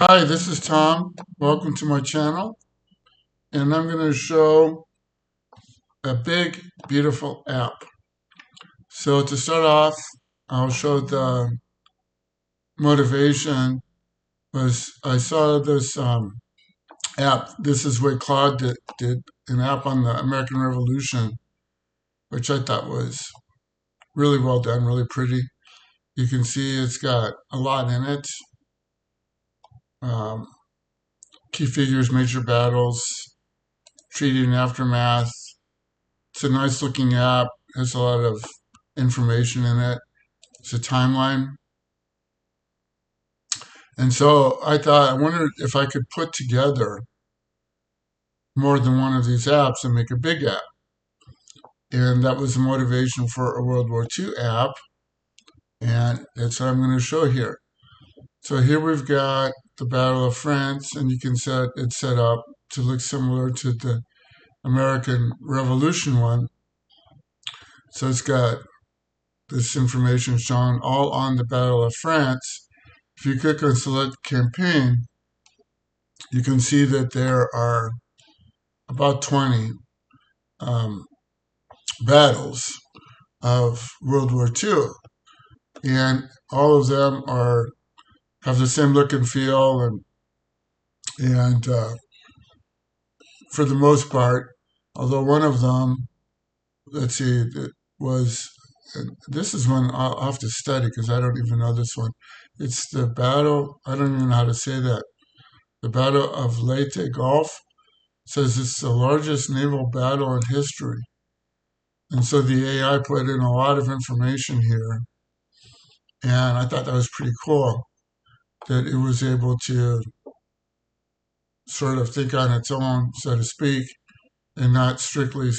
Hi, this is Tom. Welcome to my channel. And I'm going to show a big, beautiful app. So to start off, I'll show the motivation was I saw this app. This is what Claude did an app on the American Revolution, which I thought was really well done, really pretty. You can see it's got a lot in it. Um, Key figures, major battles, treaty and aftermath. It's a nice looking app. Has a lot of information in it. It's a timeline. And so I wondered if I could put together more than one of these apps and make a big app. And that was the motivation for a World War II app. And that's what I'm going to show here. So here we've got the Battle of France, and you can set it set up to look similar to the American Revolution one. So it's got this information shown all on the Battle of France. If you click on select campaign, you can see that there are about 20 um, battles of World War II, and all of them are have the same look and feel, and for the most part, although one of them, let's see, it was. And this is one I'll have to study because I don't even know this one. It's the battle. I don't even know how to say that. The Battle of Leyte Gulf says it's the largest naval battle in history. And so the AI put in a lot of information here. And I thought that was pretty cool that it was able to sort of think on its own, so to speak, and not strictly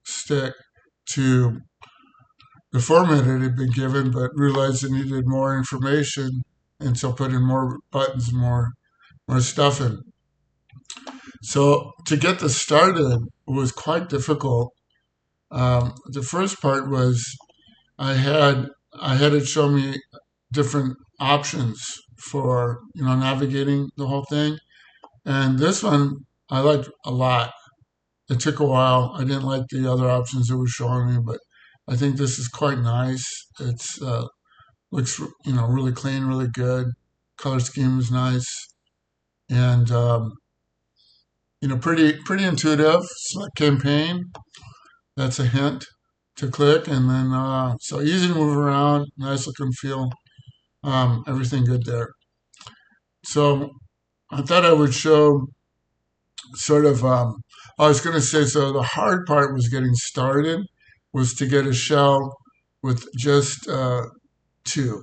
stick to the format it had been given, but realized it needed more information. And so put in more buttons, more stuff in. So to get this started was quite difficult. The first part was I had I had it show me different options for navigating the whole thing, and this one I liked a lot. It took a while. I didn't like the other options it was showing me, but I think this is quite nice. It's looks really clean, really good. Color scheme is nice, and pretty intuitive. Select campaign. That's a hint to click, and then so easy to move around. Nice look and feel. Everything good there. So I thought I would show sort of. I was going to say so. The hard part was getting started, was to get a shell with just two.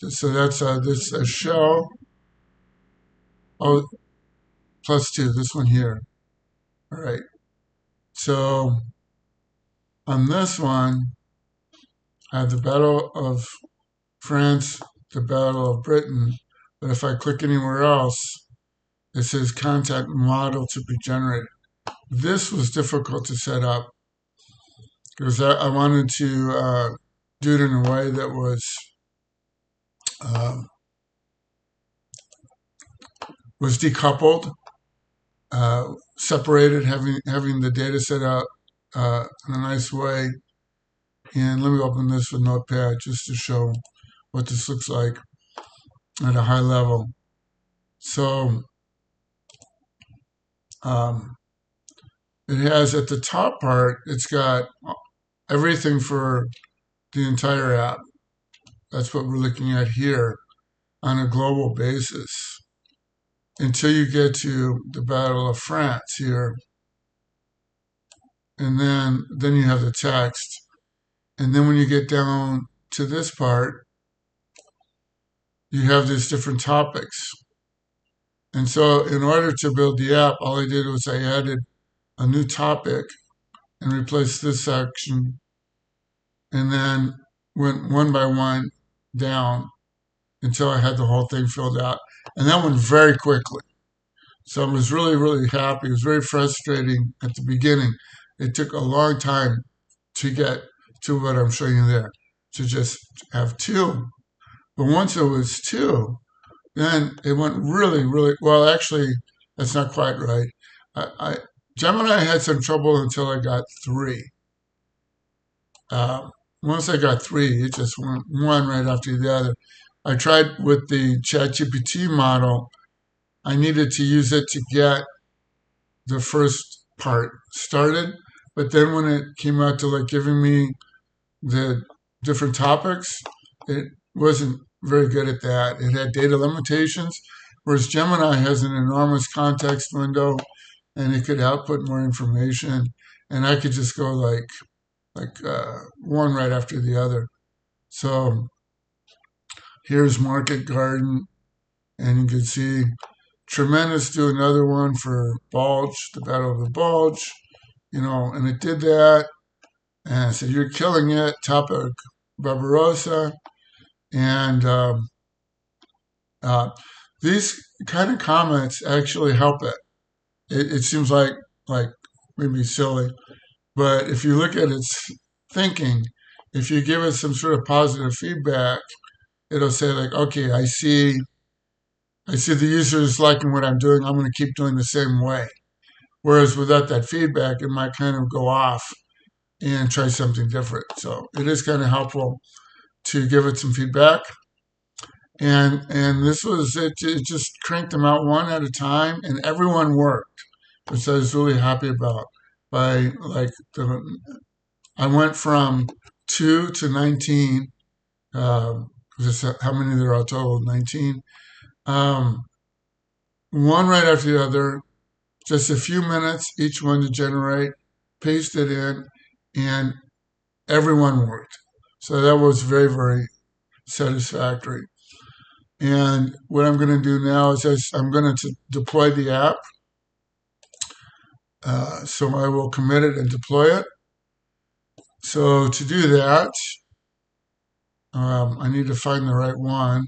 So that's this a shell. Oh, plus two. This one here. All right. So on this one, I have the Battle of France, the Battle of Britain. But if I click anywhere else, it says contact model to be generated. This was difficult to set up because I wanted to do it in a way that uh, was decoupled, separated, having the data set up in a nice way. And let me open this with Notepad just to show what this looks like at a high level. So um, it has at the top part, it's got everything for the entire app. That's what we're looking at here on a global basis until you get to the Battle of France here. And then you have the text. And then when you get down to this part, you have these different topics. And so in order to build the app, all I did was I added a new topic and replaced this section and then went one by one down until I had the whole thing filled out. And that went very quickly. So I was really, really happy. It was very frustrating at the beginning. It took a long time to get to what I'm showing you there, to just have two. But once it was two, then it went really, really well. Actually, that's not quite right. I Gemini had some trouble until I got three. Um, Once I got three, it just went one right after the other. I tried with the ChatGPT model. I needed to use it to get the first part started, but then when it came out to like giving me the different topics, it wasn't very good at that. It had data limitations, whereas Gemini has an enormous context window and it could output more information, and I could just go one right after the other. So here's Market Garden, and you can see Tremendous do another one for Bulge, the Battle of the Bulge, and it did that. And so you're killing it, topic Barbarossa, and uh, these kind of comments actually help it. It seems like maybe silly, but if you look at its thinking, if you give it some sort of positive feedback, it'll say like, okay, I see the user is liking what I'm doing. I'm going to keep doing the same way. Whereas without that feedback, it might kind of go off and try something different. So it is kind of helpful to give it some feedback. And this was it. It just cranked them out one at a time, and everyone worked, which I was really happy about. By like I went from 2 to 19. Just how many there are total? 19. Um, One right after the other. Just a few minutes each one to generate, paste it in, and everyone worked. So that was very, very satisfactory. And what I'm going to do now is I'm going to deploy the app. So I will commit it and deploy it. So to do that, I need to find the right one.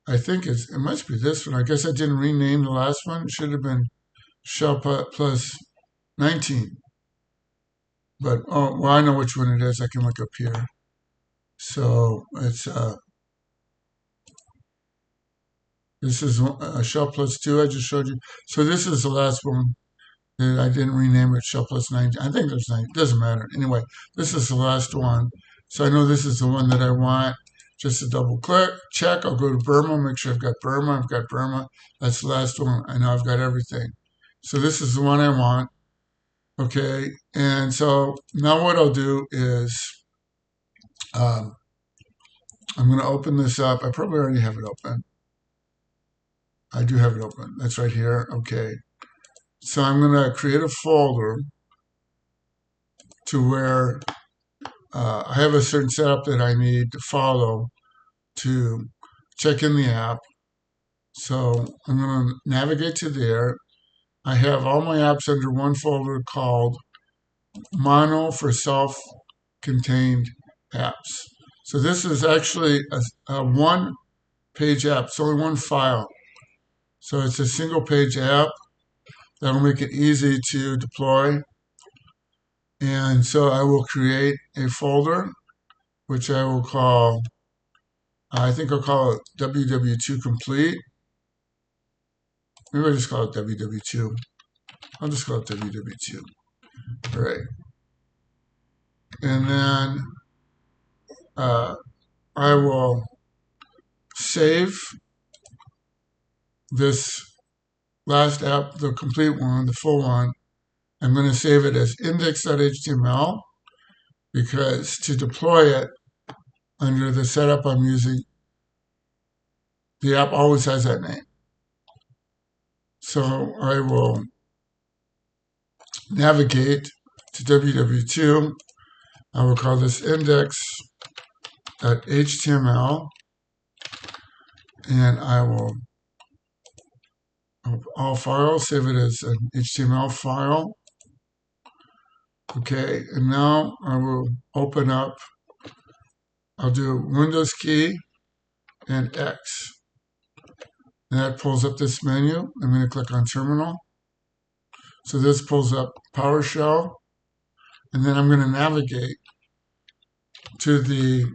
I think it must be this one. I guess I didn't rename the last one. It should have been Shell Plus 19. But oh, well, I know which one it is. I can look up here. So it's this is Shell Plus 2 I just showed you. So this is the last one that I didn't rename it Shell Plus 19. I think there's 9. Doesn't matter. Anyway, this is the last one. So I know this is the one that I want. Just a double click, check. I'll go to Burma, make sure I've got Burma. I've got Burma. That's the last one. I know I've got everything. So this is the one I want. Okay. And so now what I'll do is um, I'm going to open this up. I probably already have it open. I do have it open. That's right here. Okay. So I'm going to create a folder to where I have a certain setup that I need to follow to check in the app. So I'm going to navigate to there. I have all my apps under one folder called Mono for Self-Contained Apps. So this is actually a one-page app. It's only one file. So it's a single-page app that'll make it easy to deploy. And so I will create a folder, which I will call, I think I'll call it WW2 Complete. Maybe I'll just call it WW2. I'll just call it WW2. All right. And then I will save this last app, the complete one, the full one. I'm going to save it as index.html because to deploy it under the setup I'm using, the app always has that name. So I will navigate to WW2. I will call this index.html, and I will all files, save it as an HTML file. Okay, and now I will open up, I'll do Windows key and X. And that pulls up this menu. I'm going to click on Terminal. So this pulls up PowerShell. And then I'm going to navigate to the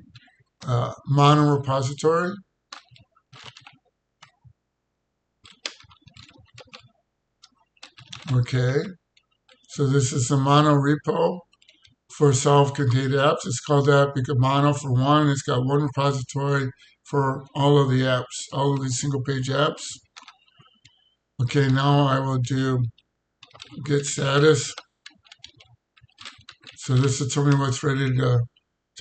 Mono repository. Okay, so this is the mono repo for self-contained apps. It's called that because mono for one. It's got one repository for all of the apps, all of these single-page apps. Okay, now I will do get status. So this will tell me what's ready to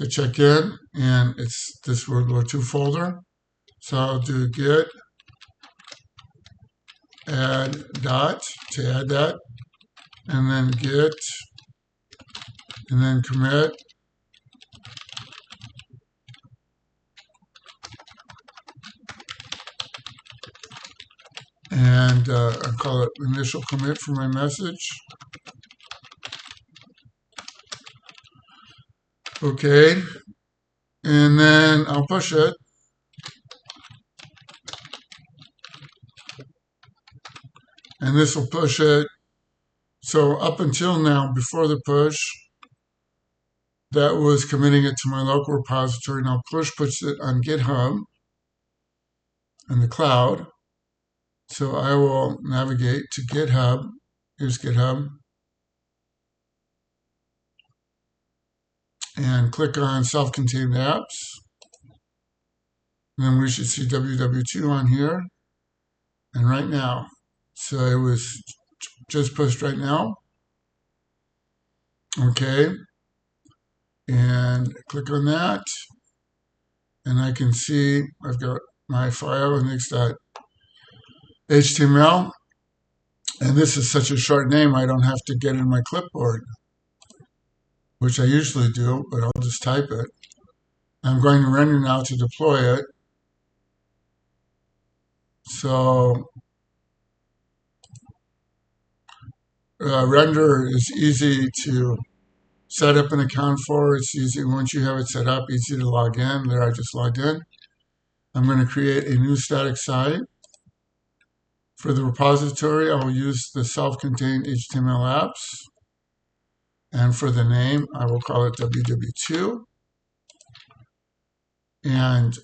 check in, and it's this World War II folder. So I'll do get add dot to add that, and then get, and then commit, and I'll call it initial commit for my message. Okay, and then I'll push it. And this will push it. So up until now, before the push, that was committing it to my local repository. Now push puts it on GitHub in the cloud. So I will navigate to GitHub. Here's GitHub. And click on self-contained apps. And then we should see WW2 on here. And right now. So it was just pushed right now. Okay. And click on that. And I can see I've got my file index.html. And this is such a short name, I don't have to get in my clipboard, which I usually do, but I'll just type it. I'm going to render now to deploy it. So render is easy to set up an account for. It's easy once you have it set up, easy to log in. There, I just logged in. I'm going to create a new static site. For the repository, I will use the self-contained HTML apps. And for the name, I will call it WW2. And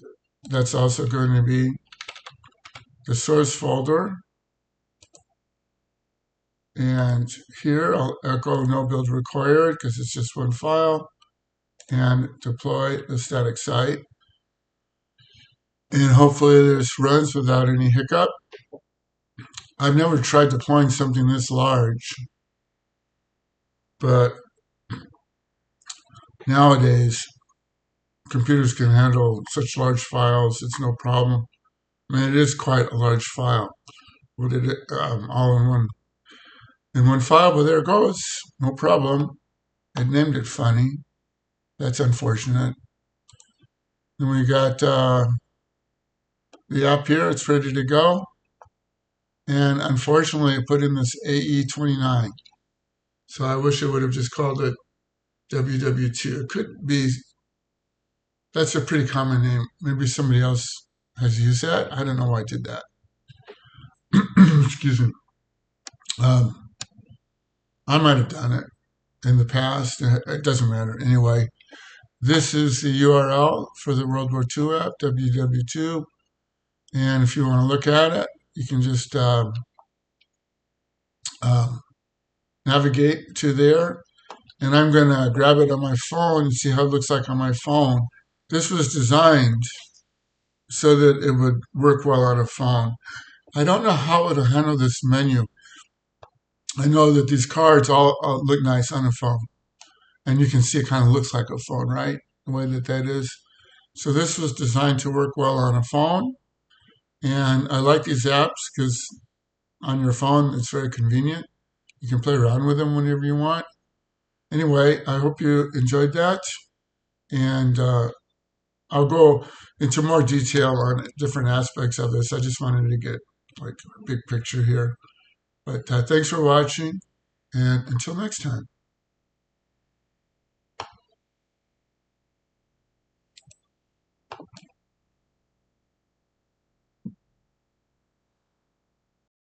that's also going to be the source folder. And here I'll echo no build required because it's just one file, and deploy the static site. And hopefully this runs without any hiccup. I've never tried deploying something this large, but nowadays computers can handle such large files. It's no problem. I mean, it is quite a large file, but it all in one file. But there it goes, no problem. It named it funny. That's unfortunate. Then we got the app here. It's ready to go. And unfortunately, I put in this AE29. So I wish I would have just called it WW2. It could be, that's a pretty common name. Maybe somebody else has used that. I don't know why I did that. Excuse me. I might have done it in the past. It doesn't matter. Anyway, this is the URL for the World War II app, WW2. And if you want to look at it, you can just navigate to there. And I'm going to grab it on my phone and see how it looks like on my phone. This was designed so that it would work well on a phone. I don't know how it'll handle this menu. I know that these cards all look nice on a phone. And you can see it kind of looks like a phone, right? The way that is. So this was designed to work well on a phone. And I like these apps because on your phone, it's very convenient. You can play around with them whenever you want. Anyway, I hope you enjoyed that. And I'll go into more detail on different aspects of this. I just wanted to get like a big picture here. But thanks for watching, and until next time.